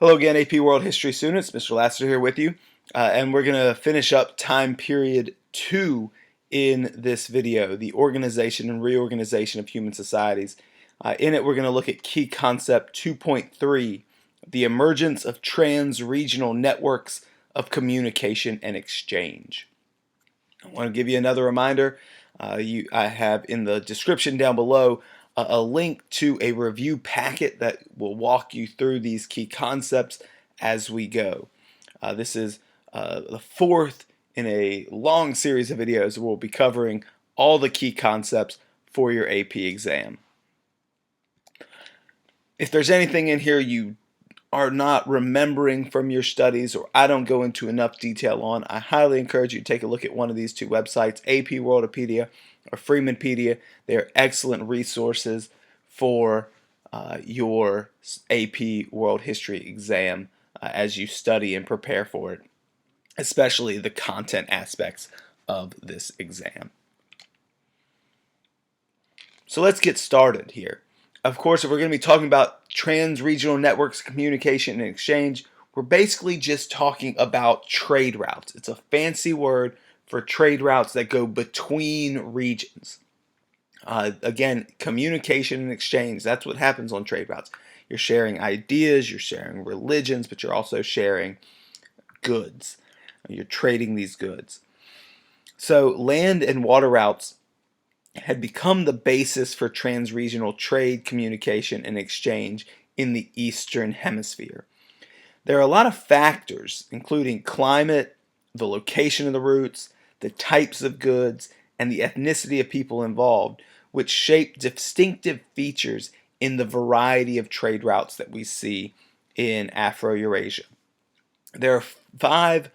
Hello again, AP World History students. Mr. Lassiter here with you, and we're going to finish up time period 2 in this video, the organization and reorganization of human societies. In it, we're going to look at key concept 2.3, the emergence of trans-regional networks of communication and exchange. I want to give you another reminder. I have in the description down below a link to a review packet that will walk you through these key concepts as we go. This is the fourth in a long series of videos where we'll be covering all the key concepts for your AP exam. If there's anything in here you are not remembering from your studies or I don't go into enough detail on, I highly encourage you to take a look at one of these two websites, AP Worldopedia or Freemanpedia. They're excellent resources for your AP World History exam as you study and prepare for it, especially the content aspects of this exam. So let's get started here. Of course, if we're going to be talking about trans-regional networks, communication, and exchange, we're basically just talking about trade routes. It's a fancy word for trade routes that go between regions. Again, communication and exchange, that's what happens on trade routes. You're sharing ideas, you're sharing religions, but you're also sharing goods. You're trading these goods. So land and water routes had become the basis for trans-regional trade, communication, and exchange in the Eastern Hemisphere. There are a lot of factors, including climate, the location of the routes, the types of goods, and the ethnicity of people involved, which shape distinctive features in the variety of trade routes that we see in Afro-Eurasia. There are 5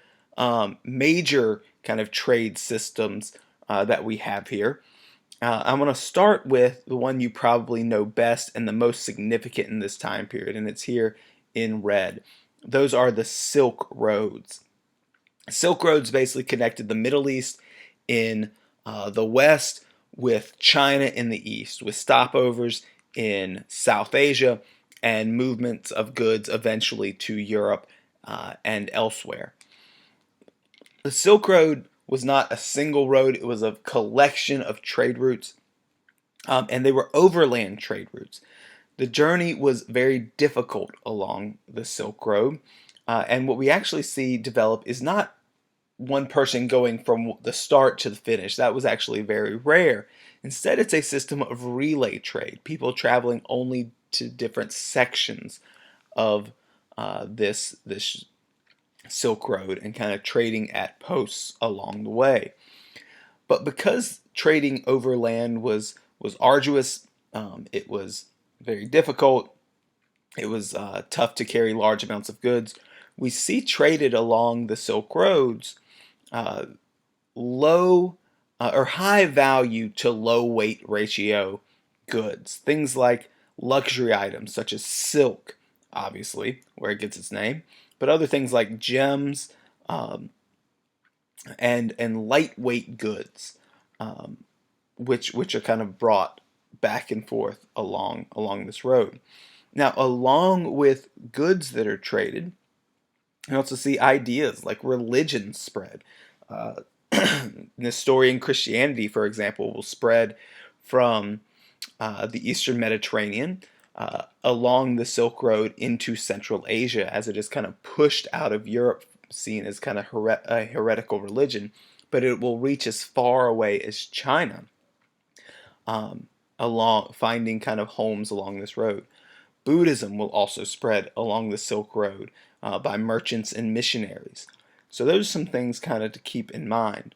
major kind of trade systems that we have here. I'm going to start with the one you probably know best and the most significant in this time period, and it's here in red. Those are the Silk Roads. Silk Roads basically connected the Middle East in the west with China in the east, with stopovers in South Asia and movements of goods eventually to Europe and elsewhere. The Silk Road was not a single road, it was a collection of trade routes, and they were overland trade routes. The journey was very difficult along the Silk Road, and what we actually see develop is not one person going from the start to the finish. That was actually very rare. Instead, it's a system of relay trade, people traveling only to different sections of this Silk Road and kind of trading at posts along the way. But because trading overland was arduous, it was very difficult, it was tough to carry large amounts of goods, we see traded along the Silk Roads low or high value to low weight ratio goods. Things like luxury items such as silk, obviously, where it gets its name, but other things like gems and lightweight goods, which are kind of brought back and forth along this road. Now, along with goods that are traded, you also see ideas like religion spread. Nestorian Christianity, for example, will spread from the Eastern Mediterranean along the Silk Road into Central Asia as it is kind of pushed out of Europe, seen as kind of a heretical religion, but it will reach as far away as China, finding kind of homes along this road. Buddhism will also spread along the Silk Road by merchants and missionaries. So those are some things kind of to keep in mind.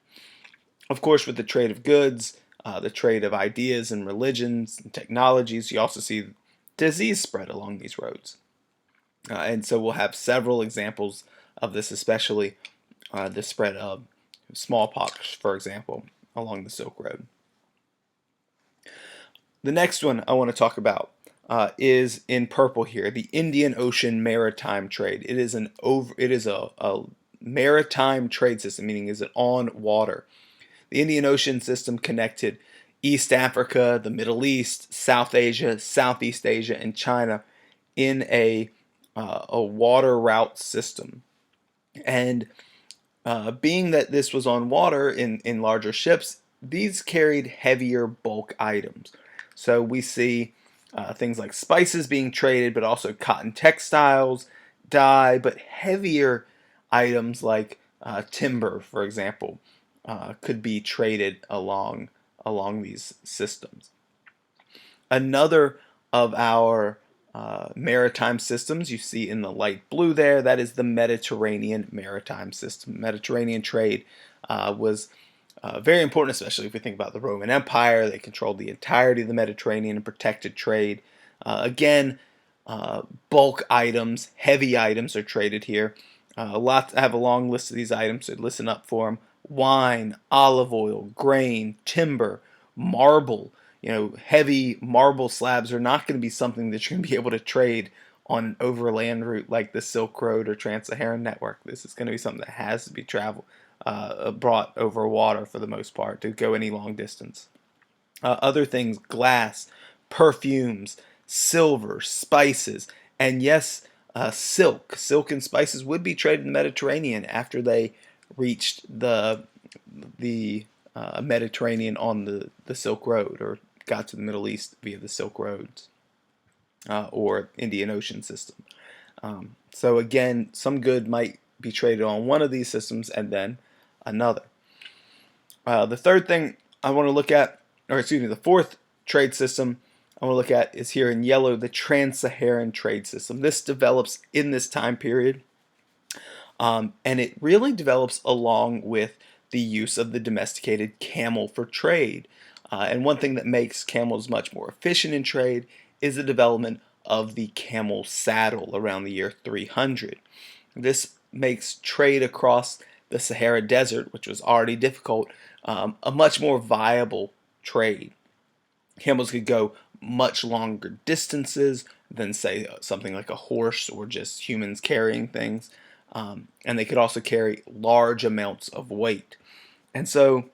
Of course, with the trade of goods, the trade of ideas and religions and technologies, you also see disease spread along these roads. And so we'll have several examples of this, especially the spread of smallpox, for example, along the Silk Road. The next one I want to talk about is in purple here, the Indian Ocean maritime trade. It is a maritime trade system, meaning is it on water. The Indian Ocean system connected East Africa, the Middle East, South Asia, Southeast Asia, and China in a a water route system. And being that this was on water in larger ships, these carried heavier bulk items. So we see things like spices being traded, but also cotton textiles, dye, but heavier items like timber, for example, could be traded along these systems. Another of our maritime systems you see in the light blue there, that is the Mediterranean maritime system. Mediterranean trade was very important, especially if we think about the Roman Empire. They controlled the entirety of the Mediterranean and protected trade. Again, bulk items, heavy items are traded here. I have a long list of these items, so listen up for them. Wine, olive oil, grain, timber, marble. Heavy marble slabs are not going to be something that you're going to be able to trade on an overland route like the Silk Road or Trans-Saharan network. This is going to be something that has to be brought over water for the most part to go any long distance. Other things, glass, perfumes, silver, spices, and yes, silk. Silk and spices would be traded in the Mediterranean after they reached the Mediterranean on the Silk Road, or got to the Middle East via the Silk Roads or Indian Ocean system. So again, some good might be traded on one of these systems and then another. The third thing I want to look at, or excuse me, the fourth trade system I want to look at is here in yellow, the Trans-Saharan trade system. This develops in this time period, and it really develops along with the use of the domesticated camel for trade. And one thing that makes camels much more efficient in trade is the development of the camel saddle around the year 300. This makes trade across the Sahara Desert, which was already difficult, a much more viable trade. Camels could go much longer distances than, say, something like a horse or just humans carrying things. And they could also carry large amounts of weight. And so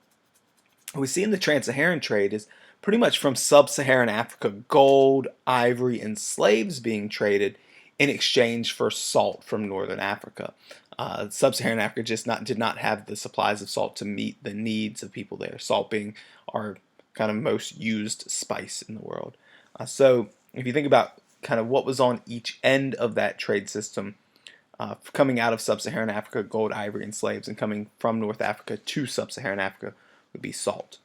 what we see in the trans-Saharan trade is pretty much from sub-Saharan Africa, gold, ivory, and slaves being traded in exchange for salt from northern Africa. Sub-Saharan Africa did not have the supplies of salt to meet the needs of people there, salt being our kind of most used spice in the world. So if you think about kind of what was on each end of that trade system, coming out of sub-Saharan Africa, gold, ivory, and slaves, and coming from North Africa to sub-Saharan Africa would be salt.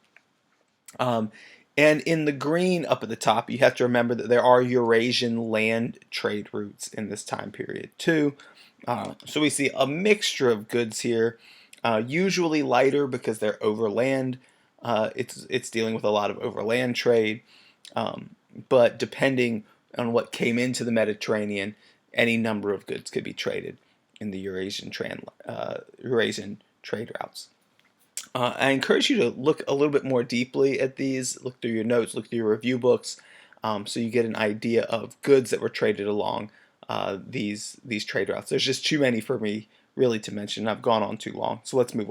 And in the green up at the top, you have to remember that there are Eurasian land trade routes in this time period too. So we see a mixture of goods here, usually lighter because they're overland. It's dealing with a lot of overland trade, but depending on what came into the Mediterranean, any number of goods could be traded in the Eurasian trade routes. I encourage you to look a little bit more deeply at these, look through your notes, look through your review books, so you get an idea of goods that were traded along these trade routes. There's just too many for me really to mention. I've gone on too long, so let's move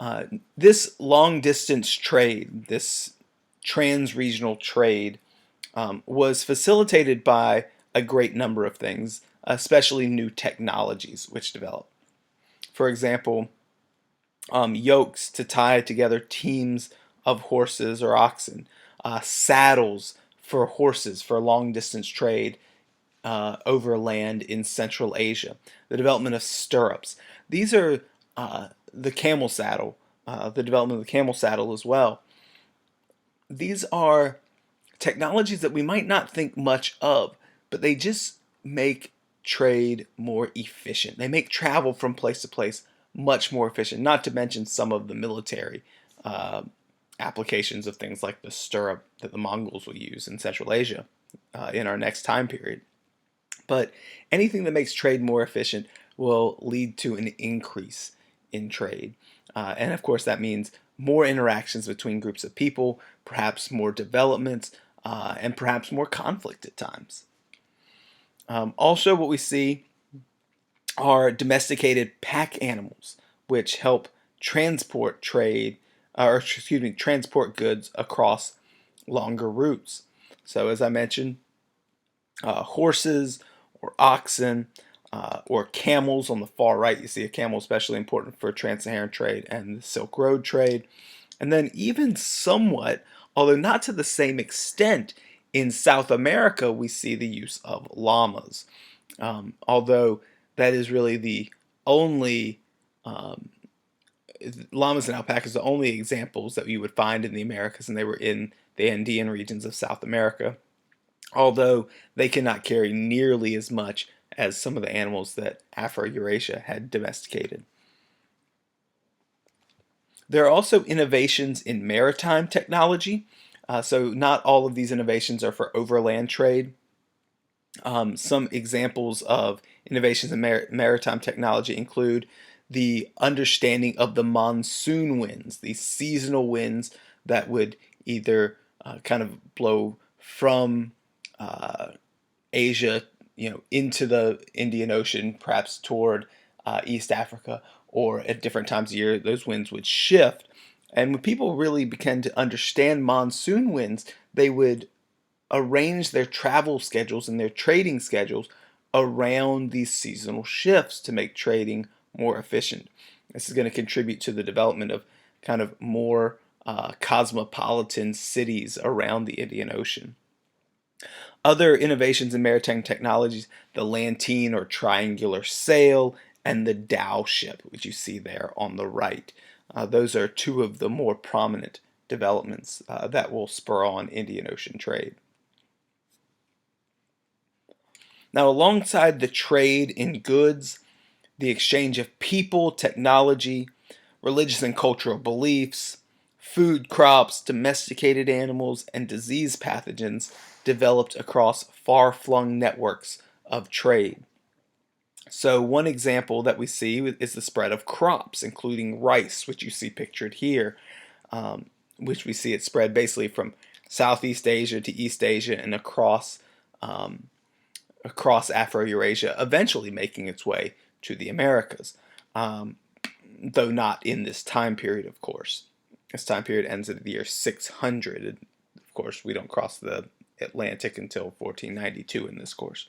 on. This long distance trade, this trans-regional trade, was facilitated by a great number of things, especially new technologies which developed. For example, yokes to tie together teams of horses or oxen, saddles for horses for long distance trade over land in Central Asia, the development of stirrups. These are the camel saddle, the development of the camel saddle as well. These are technologies that we might not think much of, but they just make trade more efficient. They make travel from place to place much more efficient, not to mention some of the military applications of things like the stirrup that the Mongols will use in Central Asia in our next time period. But anything that makes trade more efficient will lead to an increase in trade. And of course, that means more interactions between groups of people, perhaps more developments, and perhaps more conflict at times. Also, what we see are domesticated pack animals, which help transport transport goods across longer routes. So, as I mentioned, horses or oxen or camels on the far right. You see a camel especially important for Trans-Saharan trade and the Silk Road trade. And then even somewhat, although not to the same extent, in South America we see the use of llamas. Although that is really the only um, llamas and alpacas, the only examples that you would find in the Americas, and they were in the Andean regions of South America. Although they cannot carry nearly as much as some of the animals that Afro-Eurasia had domesticated. There are also innovations in maritime technology. So not all of these innovations are for overland trade. Some examples of innovations in maritime technology include the understanding of the monsoon winds, these seasonal winds that would either kind of blow from uh, Asia, into the Indian Ocean, perhaps toward East Africa, or at different times of year, those winds would shift. And when people really began to understand monsoon winds, they would arrange their travel schedules and their trading schedules around these seasonal shifts to make trading more efficient. This is going to contribute to the development of kind of more cosmopolitan cities around the Indian Ocean. Other innovations in maritime technologies, the lantine or triangular sail and the dhow ship, which you see there on the right. Those are two of the more prominent developments that will spur on Indian Ocean trade. Now, alongside the trade in goods, the exchange of people, technology, religious and cultural beliefs, food crops, domesticated animals, and disease pathogens developed across far-flung networks of trade. So one example that we see is the spread of crops, including rice, which you see pictured here, which we see it spread basically from Southeast Asia to East Asia and um, across Afro-Eurasia, eventually making its way to the Americas, though not in this time period, of course. This time period ends at the year 600. And of course, we don't cross the Atlantic until 1492 in this course.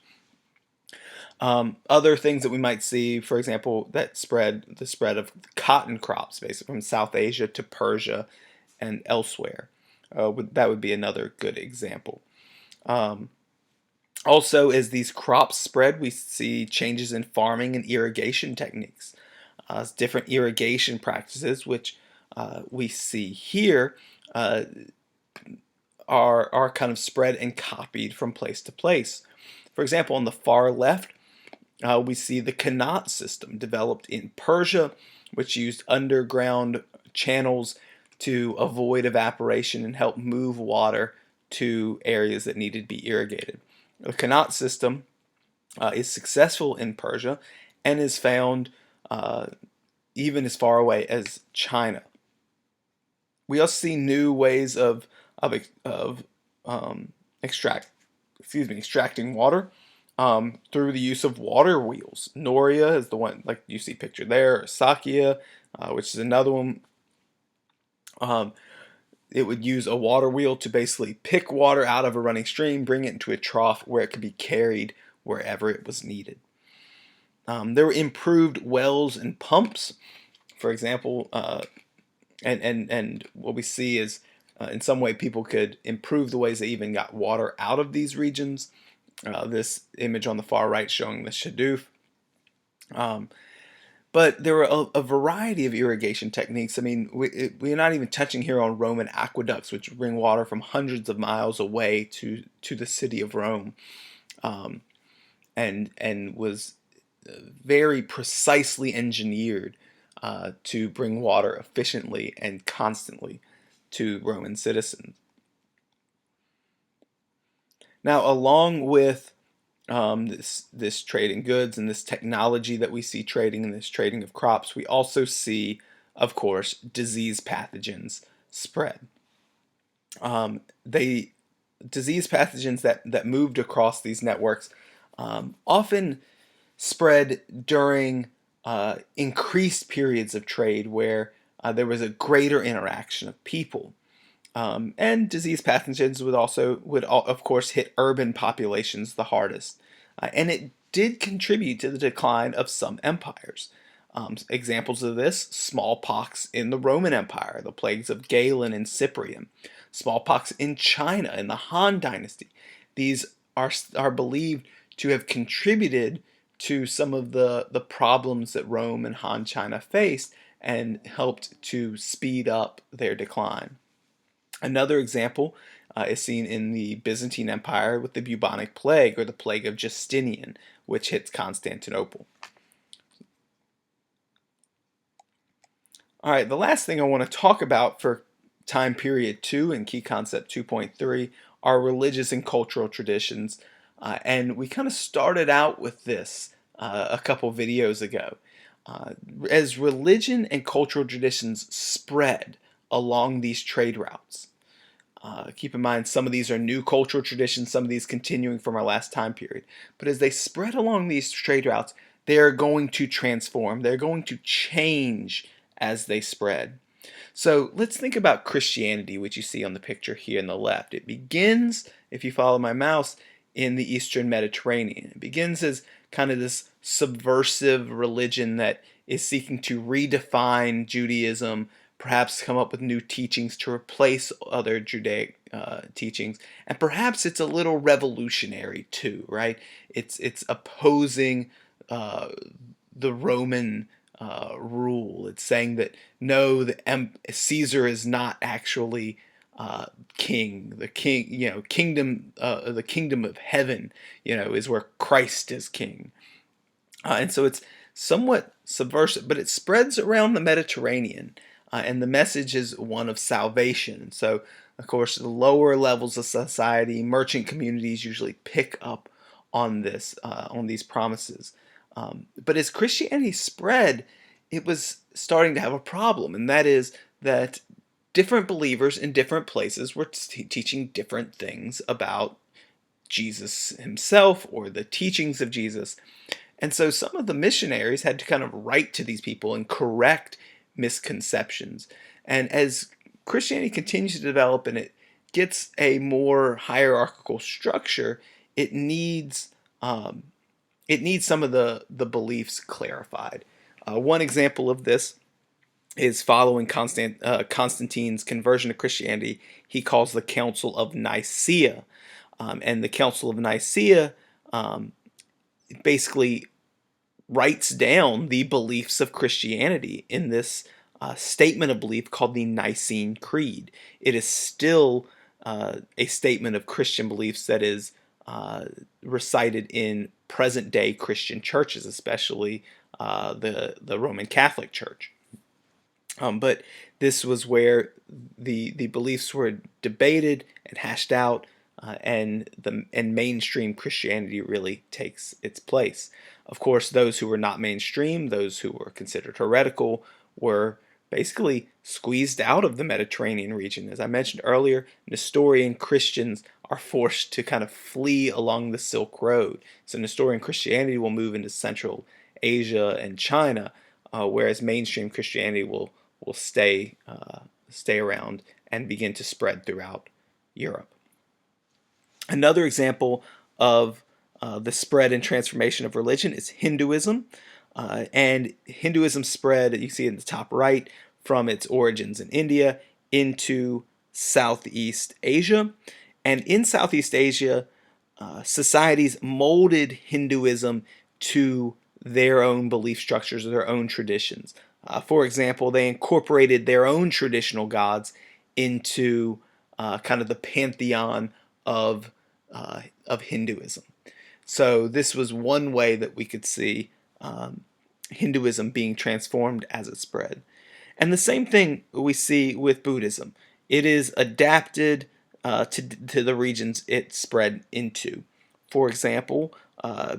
Other things that we might see, for example, the spread of cotton crops, basically from South Asia to Persia and elsewhere. That would be another good example. Also, as these crops spread, we see changes in farming and irrigation techniques. Different irrigation practices, which we see here, are kind of spread and copied from place to place. For example, on the far left, we see the Qanat system developed in Persia, which used underground channels to avoid evaporation and help move water to areas that needed to be irrigated. The Qanat system is successful in Persia and is found even as far away as China. We also see new ways of extracting water through the use of water wheels. Noria is the one like you see pictured there, or Sakya, which is another one. It would use a water wheel to basically pick water out of a running stream, bring it into a trough where it could be carried wherever it was needed. There were improved wells and pumps, for example, and what we see is in some way people could improve the ways they even got water out of these regions. This image on the far right showing the Shadoof. But there were a variety of irrigation techniques. I mean, we're not even touching here on Roman aqueducts, which bring water from hundreds of miles away to the city of Rome, and was very precisely engineered to bring water efficiently and constantly to Roman citizens. Now, along with this trade in goods and this technology that we see trading and this trading of crops, we also see, of course, disease pathogens spread. They disease pathogens that moved across these networks often spread during increased periods of trade where there was a greater interaction of people. And disease pathogens of course hit urban populations the hardest, and it did contribute to the decline of some empires. Examples of this: smallpox in the Roman Empire, the plagues of Galen and Cyprian, smallpox in China in the Han Dynasty. These are believed to have contributed to some of the problems that Rome and Han China faced and helped to speed up their decline. Another example is seen in the Byzantine Empire with the bubonic plague, or the plague of Justinian, which hits Constantinople. All right, the last thing I want to talk about for time period 2 and key concept 2.3 are religious and cultural traditions. And we kind of started out with this a couple videos ago. As religion and cultural traditions spread along these trade routes, keep in mind, some of these are new cultural traditions, some of these continuing from our last time period. But as they spread along these trade routes, they're going to transform, they're going to change as they spread. So let's think about Christianity, which you see on the picture here in the left. It begins, if you follow my mouse, in the Eastern Mediterranean. It begins as kind of this subversive religion that is seeking to redefine Judaism, perhaps come up with new teachings to replace other Judaic teachings, and perhaps it's a little revolutionary too, right? It's opposing the Roman rule. It's saying that no, Caesar is not actually king. The king, kingdom, the kingdom of heaven, is where Christ is king. And so it's somewhat subversive, but it spreads around the Mediterranean, and the message is one of salvation. So, of course, the lower levels of society, merchant communities usually pick up on these promises. But as Christianity spread, it was starting to have a problem, and that is that different believers in different places were teaching different things about Jesus himself or the teachings of Jesus. And so some of the missionaries had to kind of write to these people and correct misconceptions. And as Christianity continues to develop and it gets a more hierarchical structure, it needs some of the beliefs clarified. One example of this is following Constantine's conversion to Christianity. He calls the Council of Nicaea. And the Council of Nicaea basically writes down the beliefs of Christianity in this statement of belief called the Nicene Creed. It is still a statement of Christian beliefs that is recited in present-day Christian churches, especially the Roman Catholic Church. But this was where the beliefs were debated and hashed out, and mainstream Christianity really takes its place. Of course, those who were not mainstream, those who were considered heretical, were basically squeezed out of the Mediterranean region. As I mentioned earlier, Nestorian Christians are forced to kind of flee along the Silk Road. So Nestorian Christianity will move into Central Asia and China, whereas mainstream Christianity will stay around and begin to spread throughout Europe. Another example of the spread and transformation of religion is Hinduism. And Hinduism spread, you see in the top right, from its origins in India into Southeast Asia. And in Southeast Asia, societies molded Hinduism to their own belief structures, their own traditions. For example, they incorporated their own traditional gods into kind of the pantheon of Hinduism. So this was one way that we could see Hinduism being transformed as it spread. And the same thing we see with Buddhism. It is adapted to the regions it spread into. For example,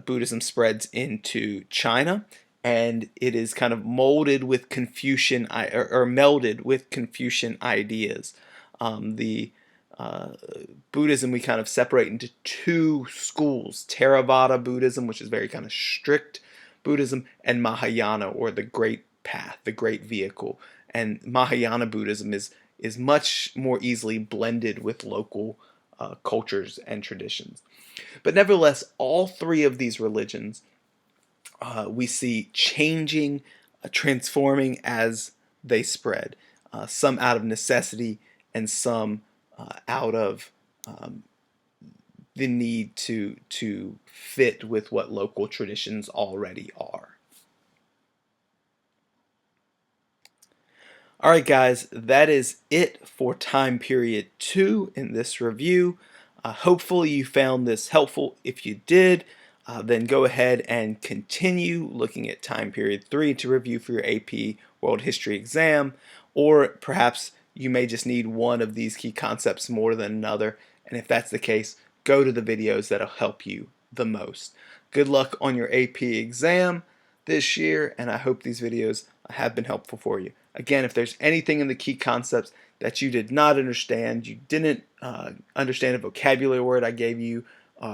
Buddhism spreads into China, and it is kind of molded with Confucian or melded with Confucian ideas. The Buddhism we kind of separate into two schools: Theravada Buddhism, which is very kind of strict Buddhism, and Mahayana, or the Great Path, the Great Vehicle. And Mahayana Buddhism is is much more easily blended with local cultures and traditions. But nevertheless, all three of these religions we see changing, transforming as they spread. Some out of necessity, and some out of the need to fit with what local traditions already are. All right, guys, that is it for time period 2 in this review. Hopefully you found this helpful. If you did, then go ahead and continue looking at time period 3 to review for your AP World History exam, or perhaps you may just need one of these key concepts more than another, and if that's the case, go to the videos that'll help you the most. Good luck on your AP exam this year, and I hope these videos have been helpful for you. Again, if there's anything in the key concepts that you did not understand, you didn't understand a vocabulary word I gave you,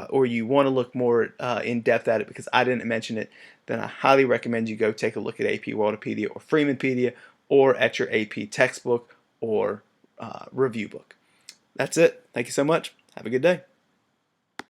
or you want to look more in depth at it because I didn't mention it, then I highly recommend you go take a look at AP Worldopedia or Freemanpedia, or at your AP textbook or review book. That's it. Thank you so much. Have a good day.